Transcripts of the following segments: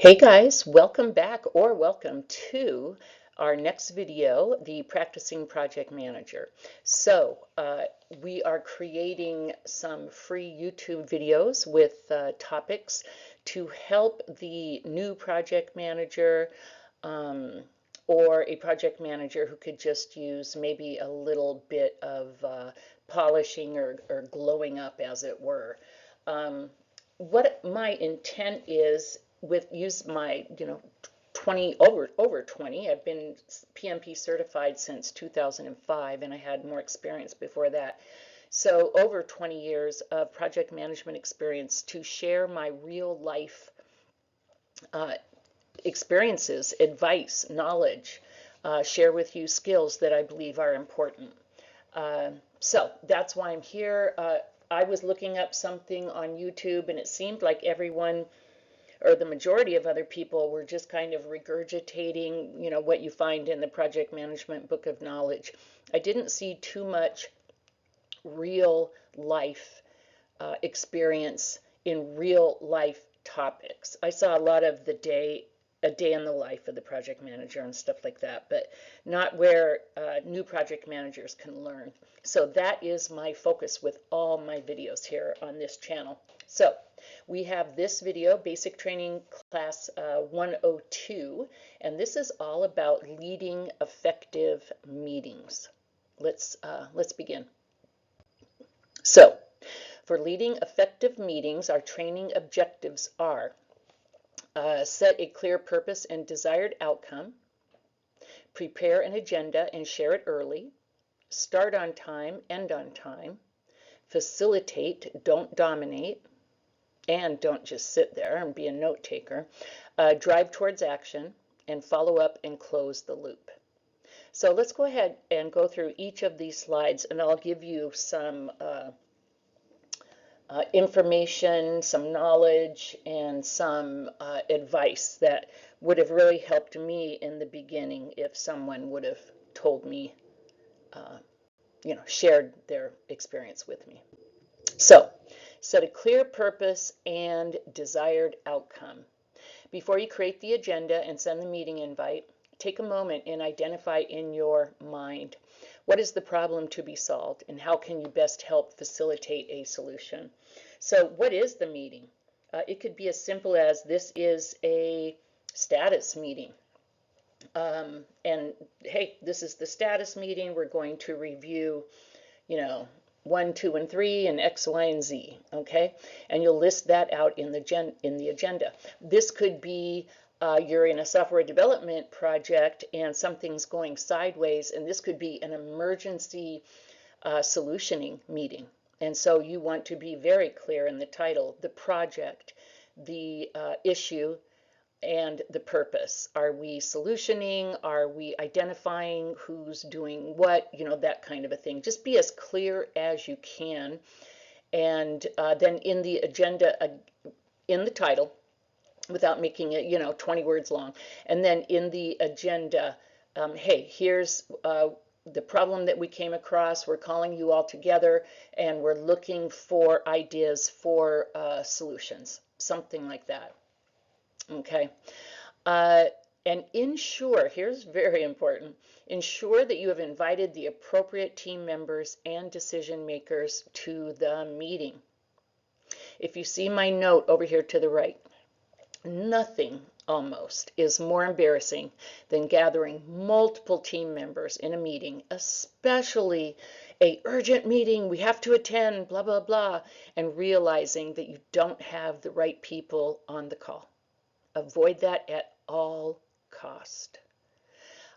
Hey guys, welcome back or welcome to our next video, the Practicing Project Manager. We are creating some free YouTube videos with topics to help the new project manager or a project manager who could just use maybe a little bit of polishing or glowing up, as it were. What my intent is with use my 20 over 20. I've been PMP certified since 2005, and I had more experience before that. So over 20 years of project management experience to share my real life uh, experiences, advice, knowledge, share with you skills that I believe are important. So that's why I'm here. I was looking up something on YouTube, and it seemed like everyone, or the majority of other people, were just kind of regurgitating, what you find in the Project Management Book of Knowledge. I didn't see too much real life experience in real life topics. I saw a lot of a day in the life of the project manager and stuff like that, but not where new project managers can learn. So that is my focus with all my videos here on this channel. So we have this video, Basic Training Class 102, and this is all about leading effective meetings. Let's begin. So, for leading effective meetings, our training objectives are set a clear purpose and desired outcome, prepare an agenda and share it early, start on time, end on time, facilitate, don't dominate, and don't just sit there and be a note taker, drive towards action, and follow up and close the loop. So let's go ahead and go through each of these slides, and I'll give you some information, some knowledge, and some advice that would have really helped me in the beginning if someone would have told me, shared their experience with me. So, set a clear purpose and desired outcome. Before you create the agenda and send the meeting invite, take a moment and identify in your mind what is the problem to be solved and how can you best help facilitate a solution. So what is the meeting? It could be as simple as this is a status meeting. And hey, this is the status meeting. We're going to review, 1, 2, and 3, and X, Y, and Z, okay? And you'll list that out in the agenda. This could be you're in a software development project and something's going sideways, and this could be an emergency solutioning meeting. And so you want to be very clear in the title, the project, the issue, and the purpose. Are we solutioning? Are we identifying who's doing what? That kind of a thing. Just be as clear as you can. And then in the agenda, in the title, without making it, 20 words long. And then in the agenda, hey, here's the problem that we came across. We're calling you all together and we're looking for ideas for solutions, something like that. Okay. And ensure, here's very important, ensure that you have invited the appropriate team members and decision makers to the meeting. If you see my note over here to the right, nothing almost is more embarrassing than gathering multiple team members in a meeting, especially a urgent meeting, we have to attend, blah, blah, blah, and realizing that you don't have the right people on the call. Avoid that at all cost.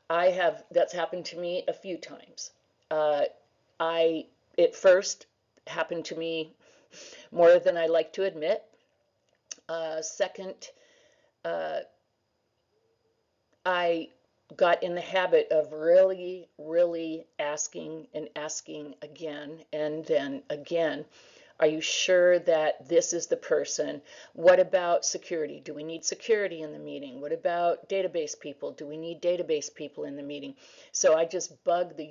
That's happened to me a few times. It first happened to me more than I like to admit. Second, I got in the habit of really, really asking and asking again and then again, are you sure that this is the person? What about security? Do we need security in the meeting? What about database people? Do we need database people in the meeting? So I just bug the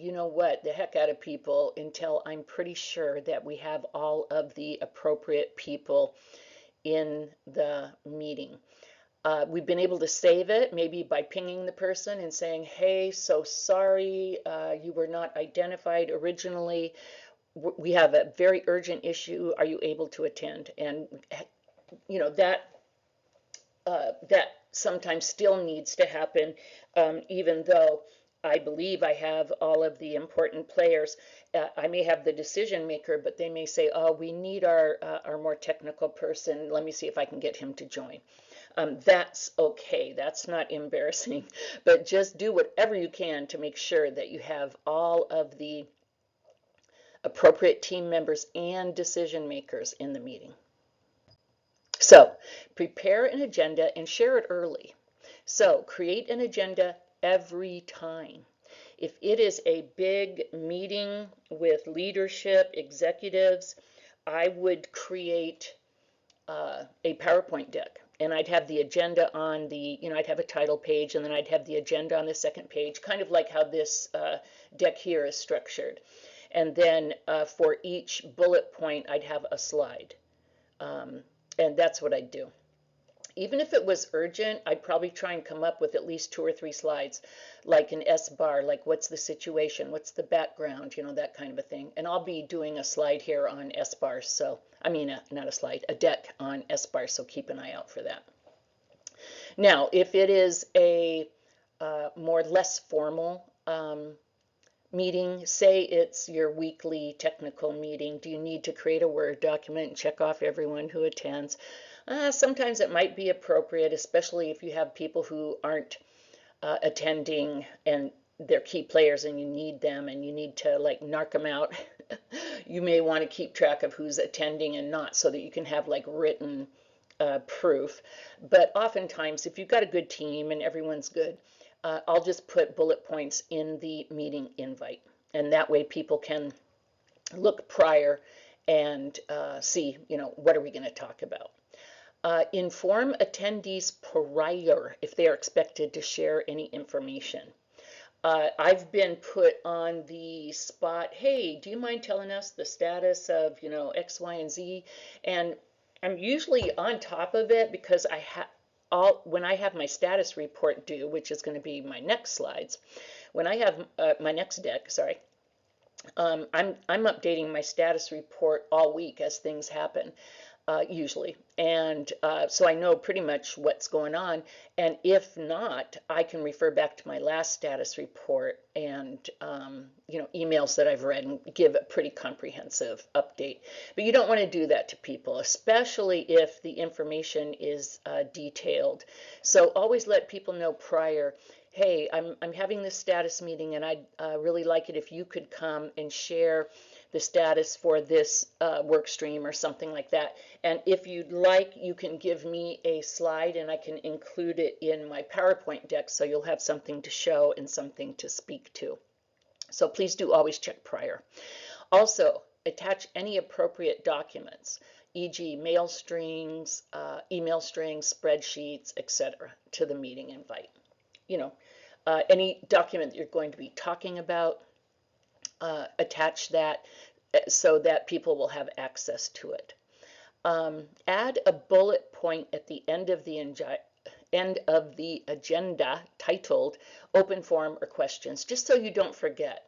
heck out of people until I'm pretty sure that we have all of the appropriate people in the meeting. We've been able to save it, maybe by pinging the person and saying, hey, so sorry, you were not identified originally. We have a very urgent issue. Are you able to attend? And, you know, that sometimes still needs to happen, even though I believe I have all of the important players. I may have the decision maker, but they may say, oh, we need our more technical person. Let me see if I can get him to join. That's okay. That's not embarrassing, but just do whatever you can to make sure that you have all of the appropriate team members and decision makers in the meeting. So prepare an agenda and share it early. So create an agenda every time. If it is a big meeting with leadership, executives, I would create a PowerPoint deck. And I'd have the agenda on the, you know, I'd have a title page, and then I'd have the agenda on the second page, kind of like how this deck here is structured. And then for each bullet point, I'd have a slide. And that's what I'd do. Even if it was urgent, I'd probably try and come up with at least 2 or 3 slides, like an S-bar, like what's the situation, what's the background, you know, that kind of a thing. And I'll be doing a slide here on S-bars, so, I mean, not a slide, a deck on S-bars, so keep an eye out for that. Now, if it is a less formal meeting, say it's your weekly technical meeting, do you need to create a Word document and check off everyone who attends? Sometimes it might be appropriate, especially if you have people who aren't attending and they're key players and you need them and you need to like narc them out. You may want to keep track of who's attending and not so that you can have like written proof. But oftentimes, if you've got a good team and everyone's good, I'll just put bullet points in the meeting invite. And that way people can look prior and see, you know, what are we going to talk about. Inform attendees prior if they are expected to share any information. I've been put on the spot, hey, do you mind telling us the status of, you know, X, Y, and Z? And I'm usually on top of it because when I have my status report due, which is going to be my next slides, when I have my next deck, sorry, I'm updating my status report all week as things happen. Usually, and so I know pretty much what's going on, and if not, I can refer back to my last status report and you know, emails that I've read and give a pretty comprehensive update. But you don't want to do that to people, especially if the information is detailed. So always let people know prior, hey, I'm having this status meeting and I'd really like it if you could come and share the status for this work stream or something like that. And if you'd like, you can give me a slide and I can include it in my PowerPoint deck so you'll have something to show and something to speak to. So please do always check prior. Also, attach any appropriate documents, e.g. mail strings, email strings, spreadsheets, etc. to the meeting invite. You know, any document that you're going to be talking about, attach that so that people will have access to it. Add a bullet point at the end of the agenda titled open forum or questions, just so you don't forget.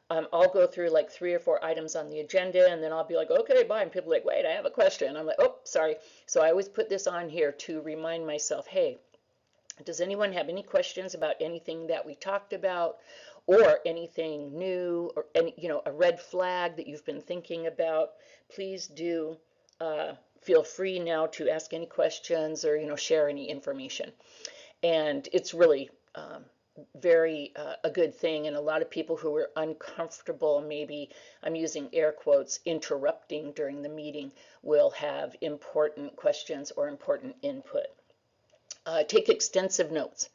I'll go through like 3 or 4 items on the agenda and then I'll be like, okay, bye. And people are like, wait, I have a question. I'm like, oh, sorry. So I always put this on here to remind myself, hey, does anyone have any questions about anything that we talked about or anything new or any, you know, a red flag that you've been thinking about? Please do feel free now to ask any questions or, you know, share any information. And it's really very a good thing, and a lot of people who are uncomfortable, maybe I'm using air quotes, interrupting during the meeting, will have important questions or important input. Take extensive notes.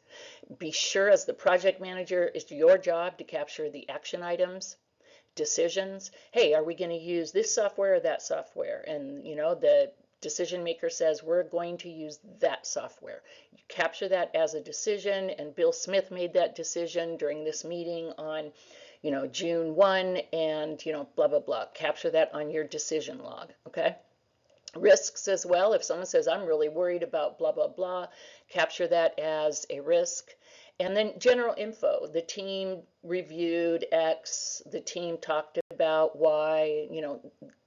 Be sure as the project manager, it's your job to capture the action items, decisions. Hey, are we going to use this software or that software? And you know, the decision maker says we're going to use that software. You capture that as a decision, and Bill Smith made that decision during this meeting on, you know, June 1, and you know, blah blah blah. Capture that on your decision log, okay? Risks as well. If someone says, I'm really worried about blah, blah, blah, capture that as a risk. And then general info. The team reviewed X, the team talked about Y,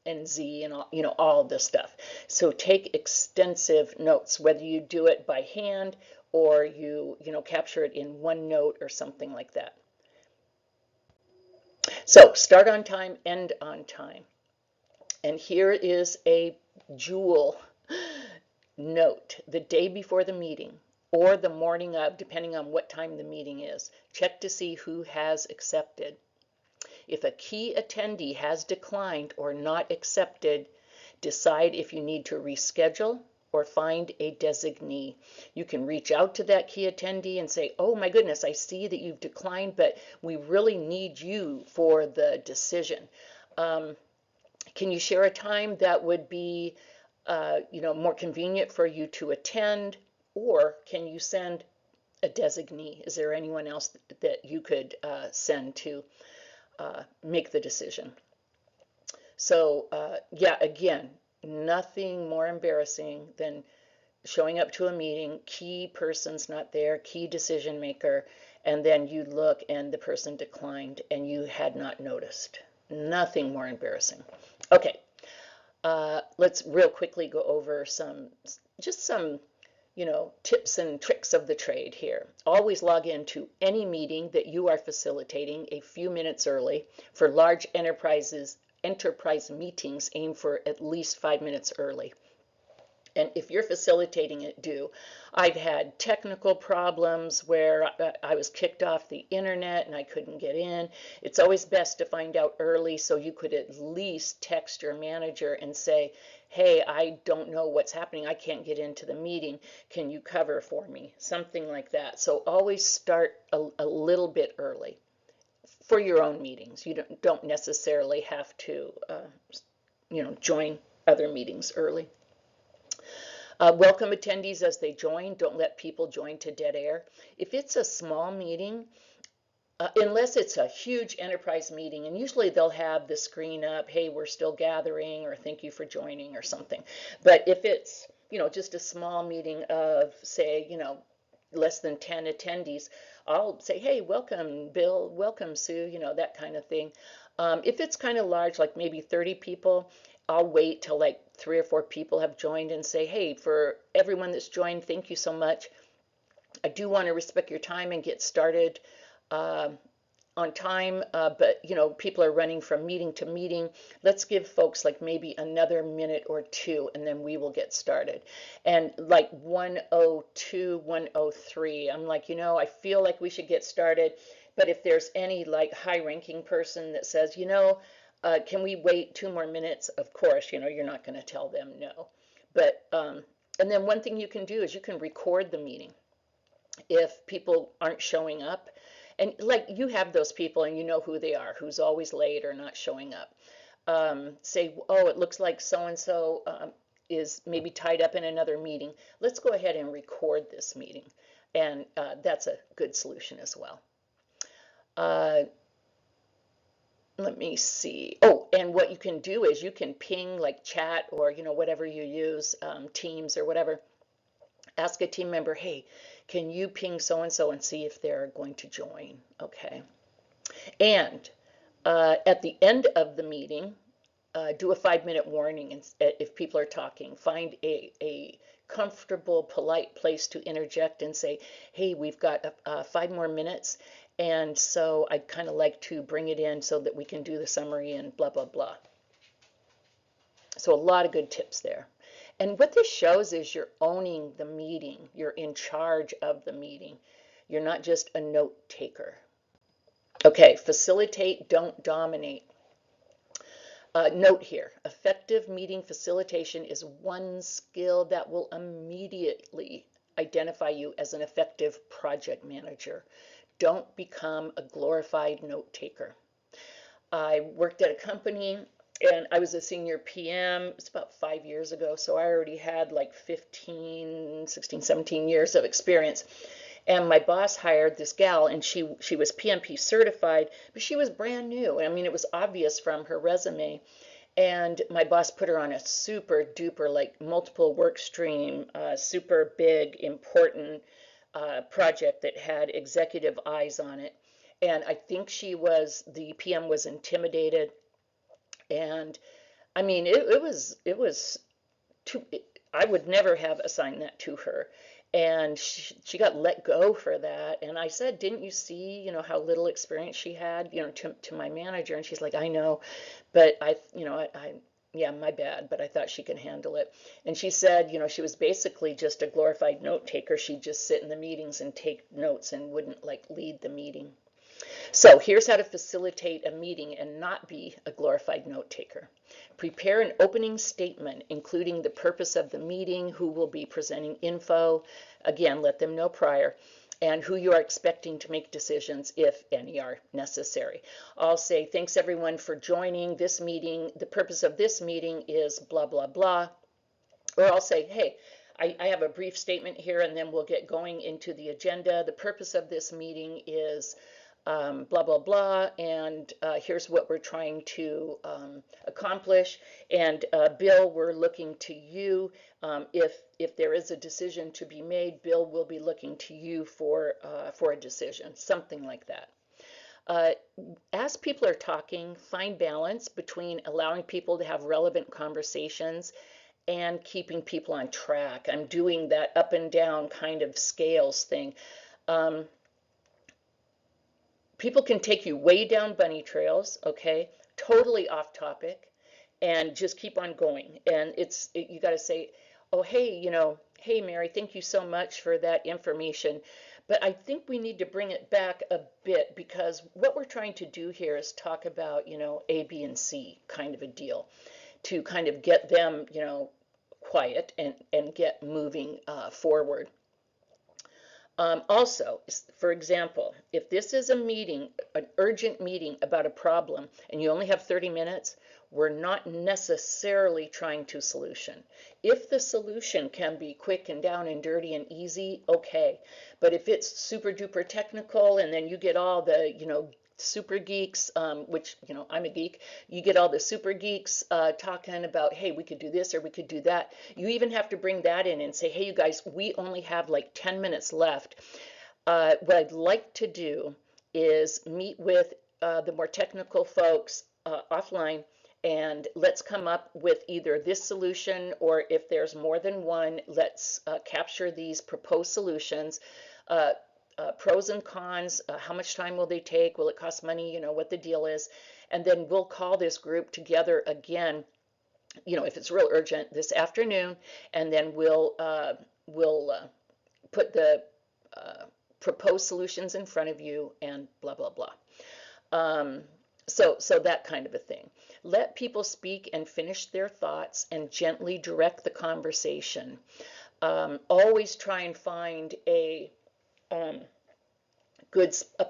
and Z and all, all this stuff. So take extensive notes, whether you do it by hand or you capture it in OneNote or something like that. So start on time, end on time. And here is a jewel. Note the day before the meeting or the morning of, depending on what time the meeting is. Check to see who has accepted. If a key attendee has declined or not accepted, decide if you need to reschedule or find a designee. You can reach out to that key attendee and say, oh my goodness, I see that you've declined, but we really need you for the decision. Can you share a time that would be more convenient for you to attend, or can you send a designee? Is there anyone else that you could send to make the decision? So yeah, again, nothing more embarrassing than showing up to a meeting, key person's not there, key decision maker, and then you look and the person declined and you had not noticed. Nothing more embarrassing. Okay, let's real quickly go over some tips and tricks of the trade here. Always log into any meeting that you are facilitating a few minutes early. For large enterprise meetings, aim for at least 5 minutes early. And if you're facilitating it, I've had technical problems where I was kicked off the internet and I couldn't get in. It's always best to find out early so you could at least text your manager and say, hey, I don't know what's happening. I can't get into the meeting. Can you cover for me? Something like that. So always start a little bit early for your own meetings. You don't necessarily have to, join other meetings early. Welcome attendees as they join. Don't let people join to dead air. If it's a small meeting, unless it's a huge enterprise meeting, and usually they'll have the screen up, hey, we're still gathering, or thank you for joining, or something. But if it's, just a small meeting of, say, less than 10 attendees, I'll say, hey, welcome, Bill, welcome, Sue, that kind of thing. If it's kind of large, like maybe 30 people, I'll wait till like 3 or 4 people have joined and say, hey, for everyone that's joined, thank you so much. I do want to respect your time and get started on time, but people are running from meeting to meeting. Let's give folks like maybe another minute or 2 and then we will get started. And like 1:02, 1:03, I'm like, I feel like we should get started, but if there's any like high-ranking person that says, can we wait 2 more minutes? Of course, you're not going to tell them no. But and then one thing you can do is you can record the meeting if people aren't showing up. And like you have those people and you know who they are, who's always late or not showing up. Say, oh, it looks like so-and-so is maybe tied up in another meeting. Let's go ahead and record this meeting. And that's a good solution as well. Let me see. Oh, and what you can do is you can ping like chat or, whatever you use, Teams or whatever. Ask a team member, hey, can you ping so-and-so and see if they're going to join? Okay. And at the end of the meeting, do a 5-minute warning if people are talking. Find a comfortable, polite place to interject and say, hey, we've got 5 more minutes. And so I'd kind of like to bring it in so that we can do the summary and blah, blah, blah. So a lot of good tips there. And what this shows is you're owning the meeting. You're in charge of the meeting. You're not just a note taker. Okay, facilitate, don't dominate. Note here, effective meeting facilitation is one skill that will immediately identify you as an effective project manager. Don't become a glorified note taker. I worked at a company and I was a senior PM. It's about 5 years ago, so I already had like 16, 17 years of experience. And my boss hired this gal, and she was PMP certified, but she was brand new. I mean, it was obvious from her resume. And my boss put her on a super duper, like multiple work stream, super big, important project that had executive eyes on it. And I think the PM was intimidated. And I mean, it was too, I would never have assigned that to her. And she got let go for that. And I said, didn't you see, how little experience she had, to my manager? And she's like, I know, but yeah, my bad, but I thought she could handle it. And she said, she was basically just a glorified note taker. She'd just sit in the meetings and take notes and wouldn't like lead the meeting. So here's how to facilitate a meeting and not be a glorified note taker. Prepare an opening statement, including the purpose of the meeting, who will be presenting info. Again, let them know prior, and who you are expecting to make decisions, if any are necessary. I'll say, thanks everyone for joining this meeting. The purpose of this meeting is blah, blah, blah. Or I'll say, hey, I have a brief statement here, and then we'll get going into the agenda. The purpose of this meeting is blah, blah, blah, and here's what we're trying to accomplish. And Bill, we're looking to you. If there is a decision to be made, Bill will be looking to you for a decision, something like that. As people are talking, find balance between allowing people to have relevant conversations and keeping people on track. I'm doing that up and down kind of scales thing. People can take you way down bunny trails, okay, totally off topic, and just keep on going. And you got to say, oh, hey, hey, Mary, thank you so much for that information. But I think we need to bring it back a bit, because what we're trying to do here is talk about, A, B, and C kind of a deal, to kind of get them, quiet and get moving forward. Also, for example, if this is a meeting, an urgent meeting about a problem, and you only have 30 minutes, we're not necessarily trying to solution. If the solution can be quick and down and dirty and easy, okay. But if it's super duper technical, and then you get all the, super geeks, which, I'm a geek, you get all the super geeks talking about, hey, we could do this or we could do that. You even have to bring that in and say, hey, you guys, we only have like 10 minutes left. What I'd like to do is meet with the more technical folks offline, and let's come up with either this solution, or if there's more than one, let's capture these proposed solutions. Pros and cons, how much time will they take, will it cost money, what the deal is, and then we'll call this group together again, if it's real urgent, this afternoon, and then we'll put the proposed solutions in front of you and blah, blah, blah. So that kind of a thing. Let people speak and finish their thoughts and gently direct the conversation. Always try and find a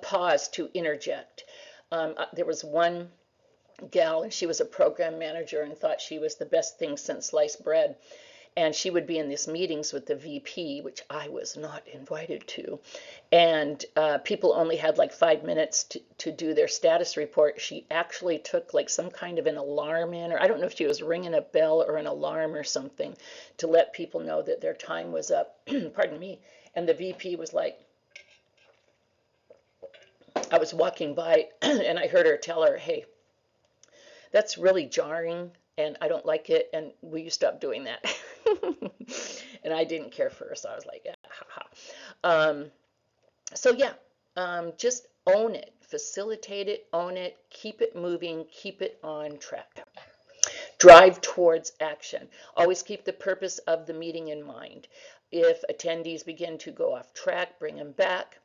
pause to interject. There was one gal, and she was a program manager and thought she was the best thing since sliced bread. And she would be in these meetings with the VP, which I was not invited to. And people only had like 5 minutes to do their status report. She actually took like some kind of an alarm in, or I don't know if she was ringing a bell or an alarm or something, to let people know that their time was up. Pardon me. And the VP was like, I was walking by and I heard her tell her, hey, that's really jarring and I don't like it, and will you stop doing that? And I didn't care for her, so I was like, ha. So yeah, just own it, facilitate it, own it, keep it moving, keep it on track. Drive towards action. Always keep the purpose of the meeting in mind. If attendees begin to go off track, bring them back.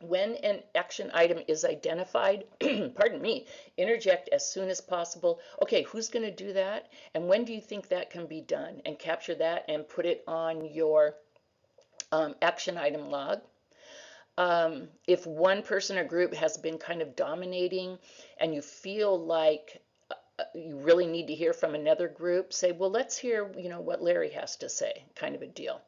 When an action item is identified, pardon me, interject as soon as possible. Okay, who's going to do that? And when do you think that can be done? And capture that and put it on your action item log. If one person or group has been kind of dominating and you feel like you really need to hear from another group, say, well, let's hear, what Larry has to say, kind of a deal.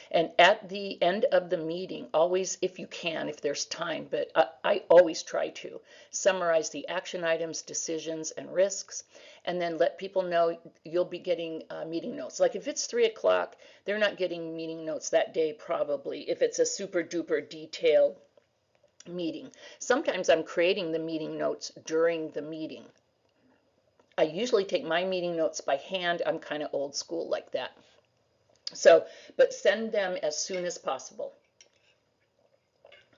And at the end of the meeting, always, if you can, if there's time, but I always try to summarize the action items, decisions, and risks, and then let people know you'll be getting meeting notes. Like if it's 3 o'clock, they're not getting meeting notes that day probably, if it's a super duper detailed meeting. Sometimes I'm creating the meeting notes during the meeting. I usually take my meeting notes by hand. I'm kind of old school like that. So, but send them as soon as possible.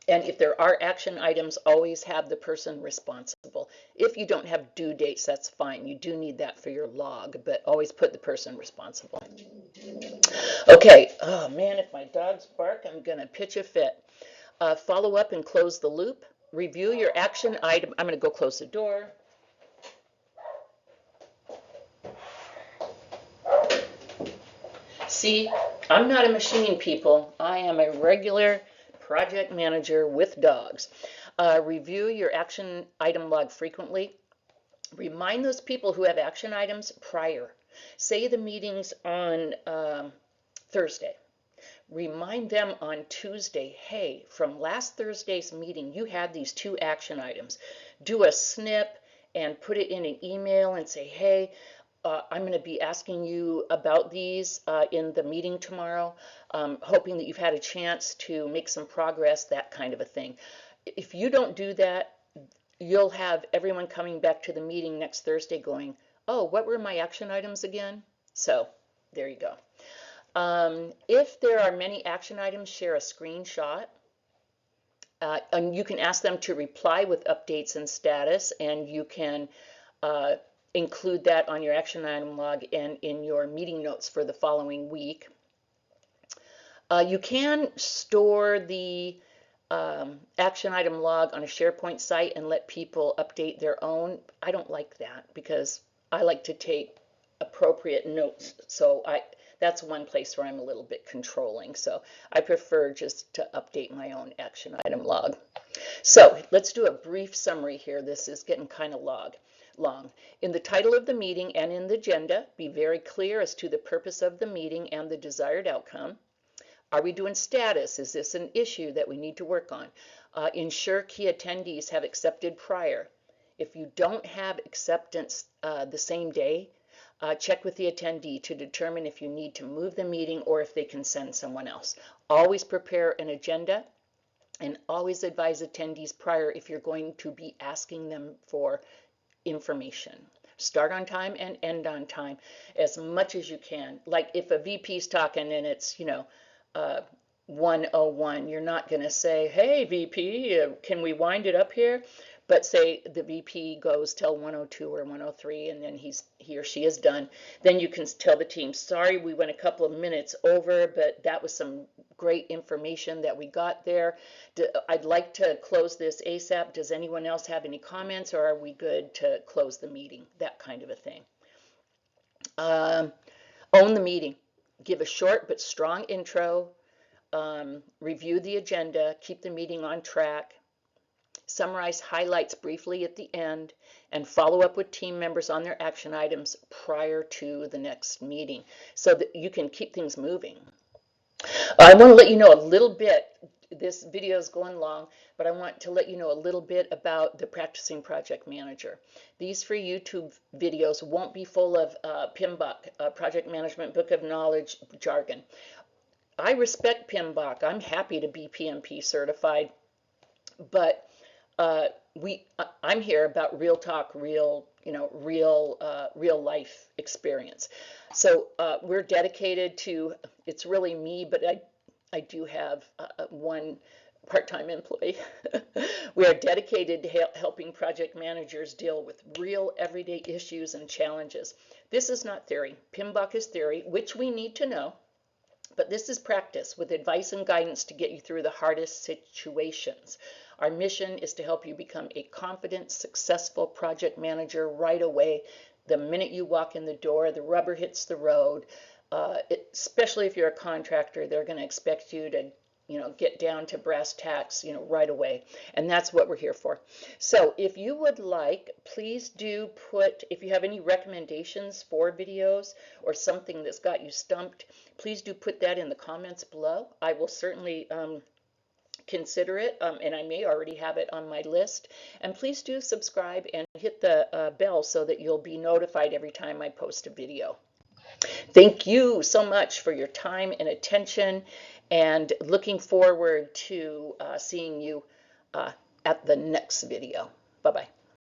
And if there are action items, always have the person responsible. If you don't have due dates, that's fine. You do need that for your log, but always put the person responsible. Okay, oh man, if my dogs bark, I'm gonna pitch a fit. Follow up and close the loop. Review your action item. I'm gonna go close the door. See, I'm not a machine, people. I am a regular project manager with dogs. Review your action item log frequently. Remind those people who have action items prior. Say the meeting's on Thursday. Remind them on Tuesday, hey, from last Thursday's meeting, you had these 2 action items. Do a snip and put it in an email and say, hey, I'm going to be asking you about these in the meeting tomorrow, hoping that you've had a chance to make some progress, that kind of a thing. If you don't do that, you'll have everyone coming back to the meeting next Thursday going, oh, what were my action items again? So there you go. If there are many action items, share a screenshot. And you can ask them to reply with updates and status, and you can include that on your action item log and in your meeting notes for the following week. You can store the action item log on a SharePoint site and let people update their own. I don't like that because I like to take appropriate notes. So that's one place where I'm a little bit controlling. So I prefer just to update my own action item log. So let's do a brief summary here. This is getting kind of long. In the title of the meeting and in the agenda, be very clear as to the purpose of the meeting and the desired outcome. Are we doing status? Is this an issue that we need to work on? Ensure key attendees have accepted prior. If you don't have acceptance the same day, check with the attendee to determine if you need to move the meeting or if they can send someone else. Always prepare an agenda and always advise attendees prior if you're going to be asking them for information. Start on time and end on time as much as you can. Like if a VP's talking and it's, 101, you're not going to say, hey, VP, can we wind it up here? But say the VP goes till 102 or 103 and then he or she is done. Then you can tell the team, sorry, we went a couple of minutes over, but that was some great information that we got there. I'd like to close this ASAP. Does anyone else have any comments, or are we good to close the meeting? That kind of a thing. Own the meeting. Give a short but strong intro. Review the agenda. Keep the meeting on track. Summarize highlights briefly at the end, and follow up with team members on their action items prior to the next meeting so that you can keep things moving. I want to let you know a little bit, this video is going long, but I want to let you know a little bit about the Practicing Project Manager. These free YouTube videos won't be full of PMBOK, Project Management Book of Knowledge jargon. I respect PMBOK. I'm happy to be PMP certified, but I'm here about real talk, real life experience. So we're dedicated to, it's really me, but I do have one part-time employee. We are dedicated to helping project managers deal with real everyday issues and challenges. This is not theory. PMBOK is theory, which we need to know, but this is practice with advice and guidance to get you through the hardest situations. Our mission is to help you become a confident, successful project manager right away. The minute you walk in the door, the rubber hits the road. Especially if you're a contractor, they're going to expect you to, get down to brass tacks, right away. And that's what we're here for. So if you would like, please do put, if you have any recommendations for videos or something that's got you stumped, please do put that in the comments below. I will certainly consider it, and I may already have it on my list. And please do subscribe and hit the bell so that you'll be notified every time I post a video. Thank you so much for your time and attention, and looking forward to seeing you at the next video. Bye-bye.